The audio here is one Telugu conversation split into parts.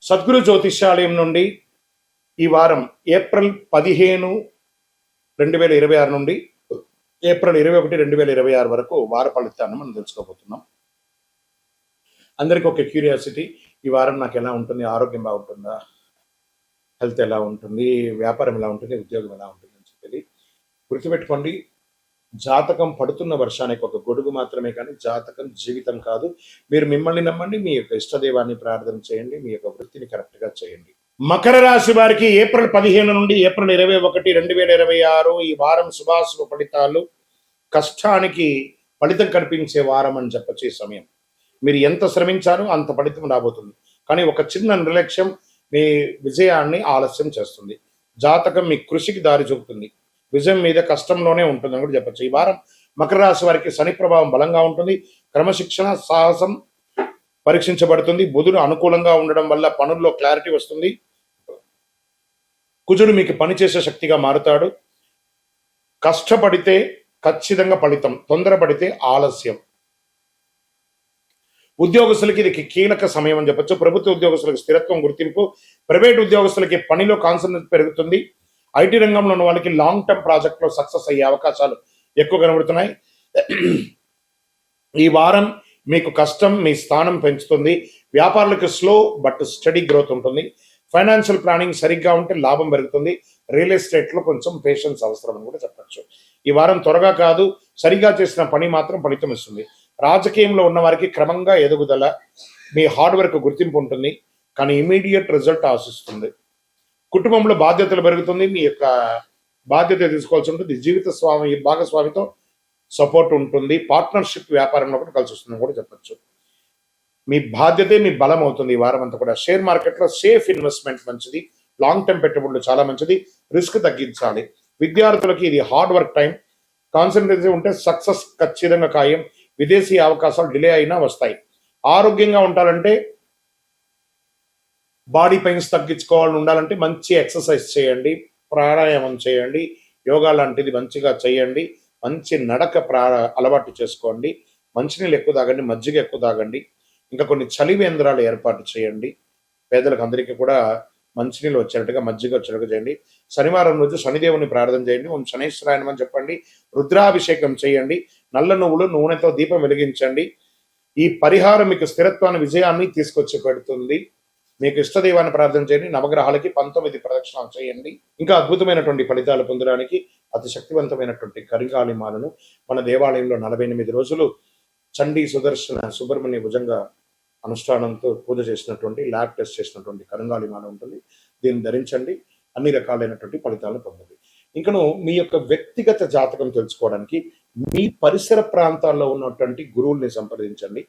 సద్గురు జ్యోతిష్యాలయం నుండి ఈ వారం ఏప్రిల్ 15, 2026 నుండి ఏప్రిల్ 21, 2026 వరకు వార ఫలితాన్ని మనం తెలుసుకోబోతున్నాం. అందరికీ ఒక క్యూరియాసిటీ, ఈ వారం నాకు ఎలా ఉంటుంది, ఆరోగ్యం బాగుంటుందా, హెల్త్ ఎలా ఉంటుంది, వ్యాపారం ఎలా ఉంటుంది, ఉద్యోగం ఎలా ఉంటుంది అని చెప్పేది గుర్తుపెట్టుకోండి. జాతకం పడుతున్న వర్షానికి ఒక గొడుగు మాత్రమే, కానీ జాతకం జీవితం కాదు. మీరు మిమ్మల్ని నమ్మండి, మీ యొక్క ఇష్టదైవాన్ని ప్రార్థన చేయండి, మీ యొక్క వృత్తిని కరెక్ట్గా చేయండి. మకర రాశి వారికి ఏప్రిల్ 15 నుండి ఏప్రిల్ 21, 2026 ఈ వారం శుభాశుభ ఫలితాలు. కష్టానికి ఫలితం కనిపించే వారం అని చెప్పచ్చు. ఈ సమయం మీరు ఎంత శ్రమించారో అంత ఫలితం రాబోతుంది, కానీ ఒక చిన్న నిర్లక్ష్యం మీ విజయాన్ని ఆలస్యం చేస్తుంది. జాతకం మీ కృషికి దారి చూపుతుంది, విజయం మీద కష్టంలోనే ఉంటుందని కూడా చెప్పచ్చు. ఈ వారం మకర రాశి వారికి శని ప్రభావం బలంగా ఉంటుంది. క్రమశిక్షణ, సాహసం పరీక్షించబడుతుంది. బుధుడు అనుకూలంగా ఉండడం వల్ల పనుల్లో క్లారిటీ వస్తుంది. కుజుడు మీకు పనిచేసే శక్తిగా మారుతాడు. కష్టపడితే ఖచ్చితంగా ఫలితం, తొందరపడితే ఆలస్యం. ఉద్యోగస్తులకి ఇది కీలక సమయం అని చెప్పచ్చు. ప్రభుత్వ ఉద్యోగస్తులకు స్థిరత్వం, గుర్తింపు. ప్రైవేట్ ఉద్యోగస్తులకి పనిలో కాన్సన్ట్రేట్ పెరుగుతుంది. ఐటీ రంగంలో ఉన్న వాళ్ళకి లాంగ్ టర్మ్ ప్రాజెక్ట్లో సక్సెస్ అయ్యే అవకాశాలు ఎక్కువ కనబడుతున్నాయి. ఈ వారం మీకు కష్టం మీ స్థానం పెంచుతుంది. వ్యాపారులకు స్లో బట్ స్టడీ గ్రోత్ ఉంటుంది. ఫైనాన్షియల్ ప్లానింగ్ సరిగ్గా ఉంటే లాభం పెరుగుతుంది. రియల్ ఎస్టేట్లో కొంచెం పేషెన్స్ అవసరం అని కూడా చెప్పచ్చు. ఈ వారం త్వరగా కాదు, సరిగా చేసిన పని మాత్రం ఫలితం ఇస్తుంది. రాజకీయంలో ఉన్న వారికి క్రమంగా ఎదుగుదల, మీ హార్డ్ వర్క్ గుర్తింపు ఉంటుంది, కానీ ఇమీడియట్ రిజల్ట్ ఆశిస్తుంది. కుటుంబంలో బాధ్యతలు పెరుగుతుంది, మీ యొక్క బాధ్యత తీసుకోవాల్సి ఉంటుంది. జీవిత భాగస్వామితో సపోర్ట్ ఉంటుంది. పార్ట్నర్షిప్ వ్యాపారంలో కూడా కలిసి వస్తుందని కూడా చెప్పచ్చు. మీ బాధ్యతే మీ బలం అవుతుంది ఈ వారం అంతా కూడా. షేర్ మార్కెట్లో సేఫ్ ఇన్వెస్ట్మెంట్ మంచిది. లాంగ్ టర్మ్ పెట్టుబడులు చాలా మంచిది. రిస్క్ తగ్గించాలి. విద్యార్థులకి ఇది హార్డ్ వర్క్ టైం. కాన్సన్ట్రేషన్ ఉంటే సక్సెస్ ఖచ్చితంగా ఖాయం. విదేశీ అవకాశాలు డిలే అయినా వస్తాయి. ఆరోగ్యంగా ఉండాలంటే, బాడీ పెయిన్స్ తగ్గించుకోవాలని ఉండాలంటే మంచి ఎక్సర్సైజ్ చేయండి, ప్రాణాయామం చేయండి, యోగా లాంటిది మంచిగా చేయండి. మంచి నడక అలవాటు చేసుకోండి. మంచినీళ్ళు ఎక్కువ తాగండి, మజ్జిగ ఎక్కువ తాగండి. ఇంకా కొన్ని చలివేంద్రాలు ఏర్పాటు చేయండి. పేదలకు అందరికీ కూడా మంచినీళ్ళు వచ్చేటట్టుగా, మజ్జిగ వచ్చేటట్టుగా చేయండి. శనివారం రోజు శనిదేవుని ప్రార్థన చేయండి. ఓం శనైశ్వరాయనం అని చెప్పండి. రుద్రాభిషేకం చేయండి. నల్ల నువ్వులు నూనెతో దీపం వెలిగించండి. ఈ పరిహారం మీకు స్థిరత్వాన్ని, విజయాన్ని తీసుకొచ్చి పెడుతుంది. మీకు ఇష్టదైవాన్ని ప్రార్థన చేయండి. నవగ్రహాలకి 19 ప్రదక్షిణాలు చేయండి. ఇంకా అద్భుతమైనటువంటి ఫలితాలు పొందడానికి అతి శక్తివంతమైనటువంటి కరింగాళిమాలను మన దేవాలయంలో 48 రోజులు చండీ సుదర్శన సుబ్రహ్మణ్య భుజంగా అనుష్ఠానంతో పూజ చేసినటువంటి, ల్యాబ్ టెస్ట్ చేసినటువంటి కరింగాళిమాల ఉంటుంది. దీన్ని ధరించండి. అన్ని రకాలైనటువంటి ఫలితాలను పొందండి. ఇంకను మీ యొక్క వ్యక్తిగత జాతకం తెలుసుకోవడానికి మీ పరిసర ప్రాంతాల్లో ఉన్నటువంటి గురువుల్ని సంప్రదించండి.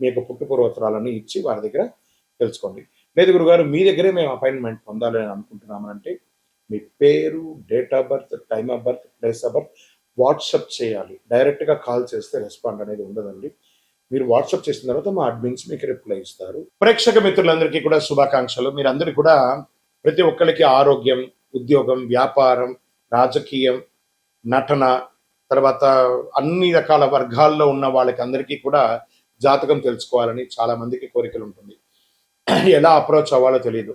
మీ యొక్క పుట్టుపూర్వోత్తరాలను ఇచ్చి వారి దగ్గర తెలుసుకోండి. లేదు గురుగారు, మీ దగ్గరే మేము అపాయింట్మెంట్ పొందాలని అనుకుంటున్నామనంటే మీ పేరు, date of birth, time of birth, place of birth WhatsApp చేయాలి. డైరెక్ట్గా కాల్ చేస్తే రెస్పాండ్ అనేది ఉండదండి. మీరు వాట్సాప్ చేసిన తర్వాత మా అడ్మిన్స్ మీకు రిప్లై ఇస్తారు. ప్రేక్షక మిత్రులందరికీ కూడా శుభాకాంక్షలు. మీరందరూ కూడా ప్రతి ఒక్కరికి ఆరోగ్యం, ఉద్యోగం, వ్యాపారం, రాజకీయం, నటన, తర్వాత అన్ని రకాల వర్గాల్లో ఉన్న వాళ్ళకి అందరికీ కూడా జాతకం తెలుసుకోవాలని చాలా మందికి కోరికలు ఉంటుంది. ఎలా అప్రోచ్ అవ్వాలో తెలియదు.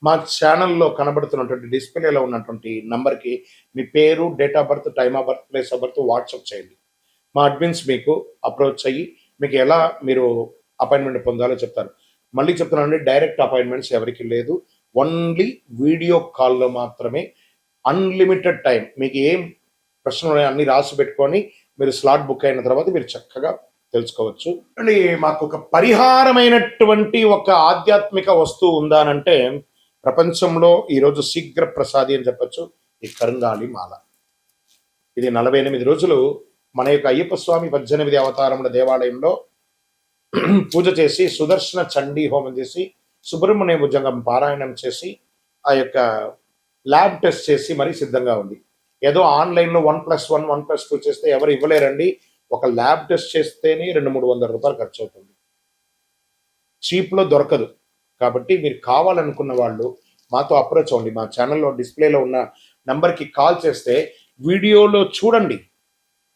మా ఛానల్లో కనబడుతున్నటువంటి డిస్ప్లేలో ఉన్నటువంటి నంబర్కి మీ పేరు, date of birth, time of birth, place of birth WhatsApp చేయండి. మా అడ్మిన్స్ మీకు అప్రోచ్ అయ్యి మీకు ఎలా మీరు అపాయింట్మెంట్ పొందాలో చెప్తారు. మళ్ళీ చెప్తున్నానండి, డైరెక్ట్ అపాయింట్మెంట్స్ ఎవరికి లేదు. ఓన్లీ వీడియో కాల్లో మాత్రమే. Unlimited time. మీకు ఏం ప్రశ్నలు ఉన్నాయో అన్ని రాసి పెట్టుకొని మీరు స్లాట్ బుక్ అయిన తర్వాత మీరు చక్కగా తెలుసుకోవచ్చు. అండి, మాకు ఒక పరిహారమైనటువంటి ఒక ఆధ్యాత్మిక వస్తువు ఉందానంటే ప్రపంచంలో ఈరోజు శీఘ్ర ప్రసాది అని చెప్పచ్చు. ఈ కరింగాళి మాల. ఇది 48 రోజులు మన యొక్క అయ్యప్ప స్వామి 18 అవతారముల దేవాలయంలో పూజ చేసి, సుదర్శన చండీ హోమం చేసి, సుబ్రహ్మణ్య భుజంగం పారాయణం చేసి, ఆ యొక్క ల్యాబ్ టెస్ట్ చేసి మరీ సిద్ధంగా ఉంది. ఏదో ఆన్లైన్లో 1+1, 1+2 చేస్తే ఎవరు ఇవ్వలేరండి. ఒక ల్యాబ్ టెస్ట్ చేస్తేనే 200-300 రూపాయలు ఖర్చు అవుతుంది. చీప్లో దొరకదు. కాబట్టి మీరు కావాలనుకున్న వాళ్ళు మాతో అప్రోచ్ అవ్వండి. మా ఛానల్లో డిస్ప్లేలో ఉన్న నంబర్కి కాల్ చేస్తే వీడియోలో చూడండి.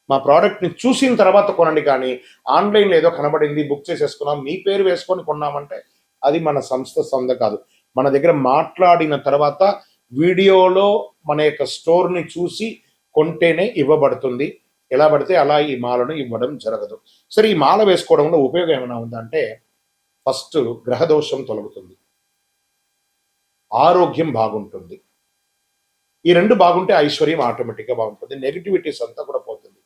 మా ప్రోడక్ట్ని చూసిన తర్వాత కొనండి. కానీ ఆన్లైన్లో ఏదో కనబడింది, బుక్ చేసేసుకున్నాం, మీ పేరు వేసుకొని కొన్నామంటే అది మన సంస్థ సొంత కాదు. మన దగ్గర మాట్లాడిన తర్వాత వీడియోలో మన యొక్క స్టోర్ని చూసి కొంటేనే ఇవ్వబడుతుంది. ఎలా పడితే అలా ఈ మాలను ఇవ్వడం జరగదు. సరే, ఈ మాల వేసుకోవడంలో ఉపయోగం ఏమైనా ఉందంటే, ఫస్ట్ గ్రహదోషం తొలగుతుంది, ఆరోగ్యం బాగుంటుంది. ఈ రెండు బాగుంటే ఐశ్వర్యం ఆటోమేటిక్గా బాగుంటుంది. నెగిటివిటీస్ అంతా కూడా పోతుంది.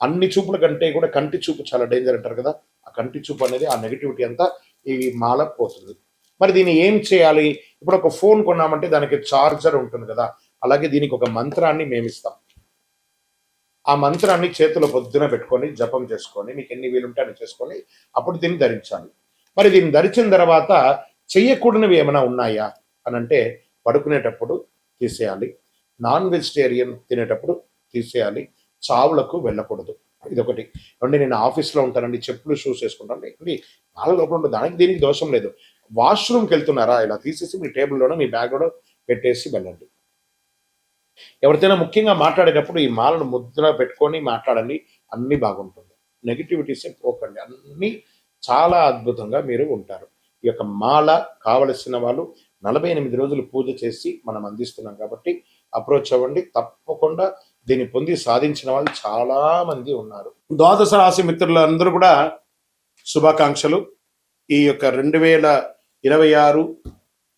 అన్ని చూపుల కంటే కూడా కంటి చూపు చాలా డేంజర్ అంటారు కదా, ఆ కంటి చూపు అనేది, ఆ నెగిటివిటీ అంతా ఈ మాల పోతుంది. మరి దీన్ని ఏం చేయాలి? ఇప్పుడు ఒక ఫోన్ కొన్నామంటే దానికి చార్జర్ ఉంటుంది కదా, అలాగే దీనికి ఒక మంత్రాన్ని మేమిస్తాం. ఆ మంత్రాన్ని చేతిలో పొద్దున పెట్టుకొని జపం చేసుకొని, మీకు ఎన్ని వీలుంటే అని చేసుకొని అప్పుడు దీన్ని ధరించాలి. మరి దీన్ని ధరించిన తర్వాత చెయ్యకూడనివి ఏమైనా ఉన్నాయా అని అంటే, పడుకునేటప్పుడు తీసేయాలి, నాన్ వెజిటేరియన్ తినేటప్పుడు తీసేయాలి, చావులకు వెళ్ళకూడదు. ఇదొకటి. అంటే నేను ఆఫీస్లో ఉంటానండి, చెప్పులు షూస్ వేసుకుంటాను, ఇక్కడ మాల లోపల ఉంటుంది, దానికి దీనికి దోషం లేదు. వాష్రూమ్కి వెళ్తున్నారా, ఇలా తీసేసి మీ టేబుల్లోనో మీ బ్యాగ్లో పెట్టేసి వెళ్ళండి. ఎవరితోనైనా ముఖ్యంగా మాట్లాడేటప్పుడు ఈ మాలను ముద్ర పెట్టుకొని మాట్లాడండి, అన్నీ బాగుంటుంది. నెగిటివిటీసే పోకండి, అన్నీ చాలా అద్భుతంగా మీరు ఉంటారు. ఈ యొక్క మాల కావలసిన వాళ్ళు 48 రోజులు పూజ చేసి మనం అందిస్తున్నాం కాబట్టి అప్రోచ్ అవ్వండి. తప్పకుండా దీన్ని పొంది సాధించిన వాళ్ళు చాలా మంది ఉన్నారు. ద్వాదశ రాశి మిత్రులందరూ కూడా శుభాకాంక్షలు. ఈ యొక్క 2026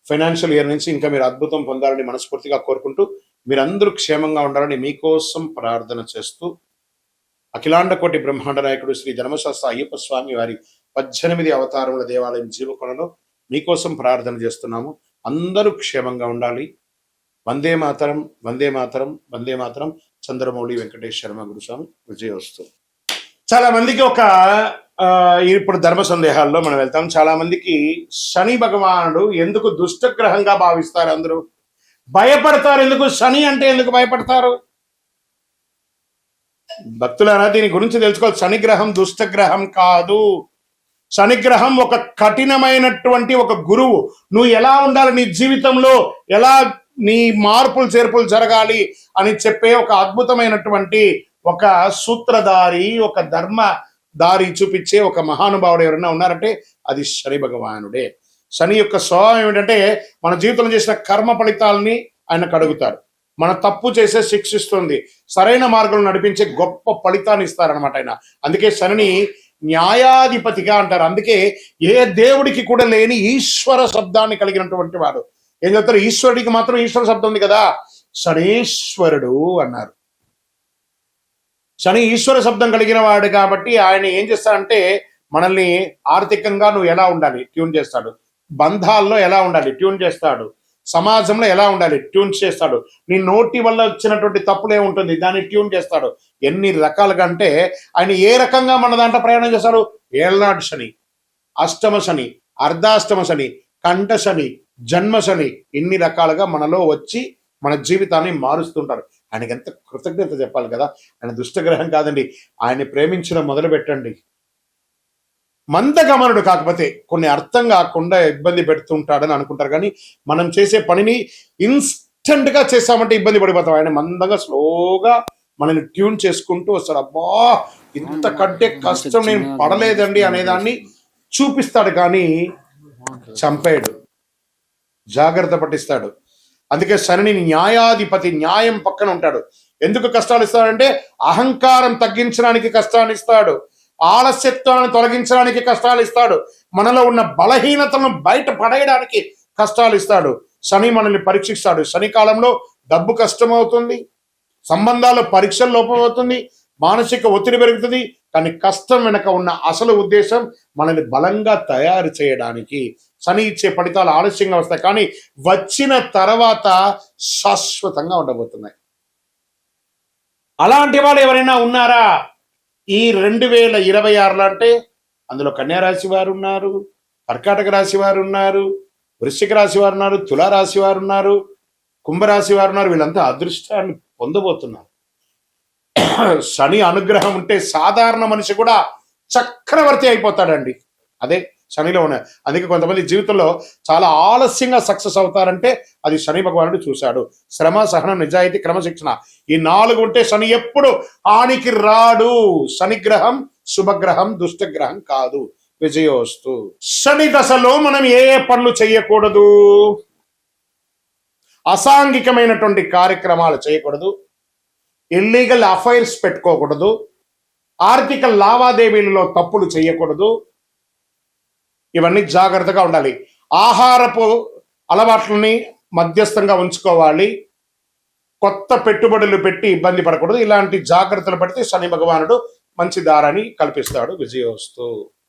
ఫైనాన్షియల్ ఇయర్ నుంచి ఇంకా మీరు అద్భుతం పొందాలని మనస్ఫూర్తిగా కోరుకుంటూ, మీరందరూ క్షేమంగా ఉండాలని మీకోసం ప్రార్థన చేస్తూ, అఖిలాండ కోటి బ్రహ్మాండ నాయకుడు శ్రీ ధర్మశాస్త్ర అయ్యప్ప స్వామి వారి 18 అవతారముల దేవాలయం జీవకొండలో మీకోసం ప్రార్థన చేస్తున్నాము. అందరూ క్షేమంగా ఉండాలి. వందే మాతరం, వందే మాతరం, వందే మాతరం. చంద్రమౌళి వెంకటేష్ శర్మ గురుస్వామి. విజయోస్తు. చాలా మందికి ఇప్పుడు ధర్మ సందేహాల్లో మనం వెళ్తాం. చాలా మందికి శని భగవానుడు ఎందుకు దుష్టగ్రహంగా భావిస్తారు, అందరూ భయపడతారు. ఎందుకు శని అంటే ఎందుకు భయపడతారు? భక్తులారా, దీని గురించి తెలుసుకోవాలి. శనిగ్రహం దుష్టగ్రహం కాదు. శనిగ్రహం ఒక కఠినమైనటువంటి ఒక గురువు. నువ్వు ఎలా ఉండాలి, నీ జీవితంలో ఎలా నీ మార్పులు చేర్పులు జరగాలి అని చెప్పే ఒక అద్భుతమైనటువంటి ఒక సూత్రధారి, ఒక ధర్మ దారి చూపించే ఒక మహానుభావుడు ఎవరైనా ఉన్నారంటే అది శని భగవానుడే. శని యొక్క స్వభావం ఏమిటంటే, మన జీవితంలో చేసిన కర్మ ఫలితాలని ఆయన కడుగుతారు. మన తప్పు చేసే శిక్షిస్తుంది, సరైన మార్గంలో నడిపించే గొప్ప ఫలితాన్ని ఇస్తారనమాట ఆయన. అందుకే శనిని న్యాయాధిపతిగా అంటారు. అందుకే ఏ దేవుడికి కూడా లేని ఈశ్వర శబ్దాన్ని కలిగినటువంటి వాడు. ఏం చెప్తారు? ఈశ్వరుడికి మాత్రం ఈశ్వర శబ్దం ఉంది కదా, శనీశ్వరుడు అన్నారు. శని ఈశ్వర శబ్దం కలిగిన వాడు కాబట్టి ఆయన ఏం చేస్తాడంటే, మనల్ని ఆర్థికంగా నువ్వు ఎలా ఉండాలి ట్యూన్ చేస్తాడు, బంధాల్లో ఎలా ఉండాలి ట్యూన్ చేస్తాడు, సమాజంలో ఎలా ఉండాలి ట్యూన్ చేస్తాడు, నీ నోటి వల్ల వచ్చినటువంటి తప్పులే ఉంటుంది దాన్ని ట్యూన్ చేస్తాడు. ఎన్ని రకాలుగా అంటే ఆయన ఏ రకంగా మన దాంట్లో ప్రయాణం చేస్తాడు? ఏళ్నాడు శని, అష్టమ శని, అర్ధాష్టమ శని, కంఠ శని, జన్మ శని, ఇన్ని రకాలుగా మనలో వచ్చి మన జీవితాన్ని మారుస్తుంటారు. ఆయనకి ఎంత కృతజ్ఞత చెప్పాలి కదా. ఆయన దుష్టగ్రహం కాదండి. ఆయన్ని ప్రేమించడం మొదలు పెట్టండి. మందగమనుడు కాకపోతే కొన్ని అర్థం కాకుండా ఇబ్బంది పెడుతుంటాడని అనుకుంటారు, కానీ మనం చేసే పనిని ఇన్స్టెంట్ గా చేస్తామంటే ఇబ్బంది పడిపోతాం. ఆయన మందంగా స్లోగా మనల్ని ట్యూన్ చేసుకుంటూ వస్తాడు. అబ్బా, ఇంతకంటే కష్టం నేను పడలేదండి అనేదాన్ని చూపిస్తాడు, కానీ చంపేయడు, జాగ్రత్త పట్టిస్తాడు. అందుకే శని న్యాయాధిపతి, న్యాయం పక్కన ఉంటాడు. ఎందుకు కష్టాలు ఇస్తాడంటే అహంకారం తగ్గించడానికి కష్టాన్ని ఇస్తాడు, ఆలస్యత్వాన్ని తొలగించడానికి కష్టాలు ఇస్తాడు, మనలో ఉన్న బలహీనతలను బయట పడేయడానికి కష్టాలు ఇస్తాడు. శని మనల్ని పరీక్షిస్తాడు. శని కాలంలో డబ్బు కష్టం అవుతుంది, సంబంధాల్లో పరీక్షలు లోపం అవుతుంది, మానసిక ఒత్తిడి పెరుగుతుంది. కానీ కష్టం వెనక ఉన్న అసలు ఉద్దేశం మనల్ని బలంగా తయారు చేయడానికి. శని ఇచ్చే ఫలితాలు ఆలస్యంగా వస్తాయి, కానీ వచ్చిన తర్వాత శాశ్వతంగా ఉండబోతున్నాయి. అలాంటి వాళ్ళు ఎవరైనా ఉన్నారా ఈ 2026లో అంటే? అందులో కన్యా రాశి వారు ఉన్నారు, కర్కాటక రాశి వారు ఉన్నారు, వృశ్చిక రాశి వారు ఉన్నారు, తులారాశి వారు ఉన్నారు, కుంభరాశి వారు ఉన్నారు. వీళ్ళంతా అదృష్టాన్ని పొందబోతున్నారు. శని అనుగ్రహం ఉంటే సాధారణ మనిషి కూడా చక్రవర్తి అయిపోతాడండి. అదే శనిలో ఉన్నాయి. అందుకే కొంతమంది జీవితంలో చాలా ఆలస్యంగా సక్సెస్ అవుతారంటే అది శని భగవానుడు చూశాడు. శ్రమ, సహనం, నిజాయితీ, క్రమశిక్షణ, ఈ 4 ఉంటే శని ఎప్పుడు హానికి రాడు. శనిగ్రహం శుభగ్రహం, దుష్టగ్రహం కాదు. విజయోస్తు. శని దశలో మనం ఏ ఏ పనులు చేయకూడదు? అసాంఘికమైనటువంటి కార్యక్రమాలు చేయకూడదు, ఇల్లీగల్ అఫైర్స్ పెట్టుకోకూడదు, ఆర్థిక లావాదేవీలలో తప్పులు చేయకూడదు. ఇవన్నీ జాగ్రత్తగా ఉండాలి. ఆహారపు అలవాట్లని మధ్యస్థంగా ఉంచుకోవాలి. కొత్త పెట్టుబడులు పెట్టి ఇబ్బంది పడకూడదు. ఇలాంటి జాగ్రత్తలు పడితే శని భగవానుడు మంచి దారాన్ని కల్పిస్తాడు. విజయోస్తు.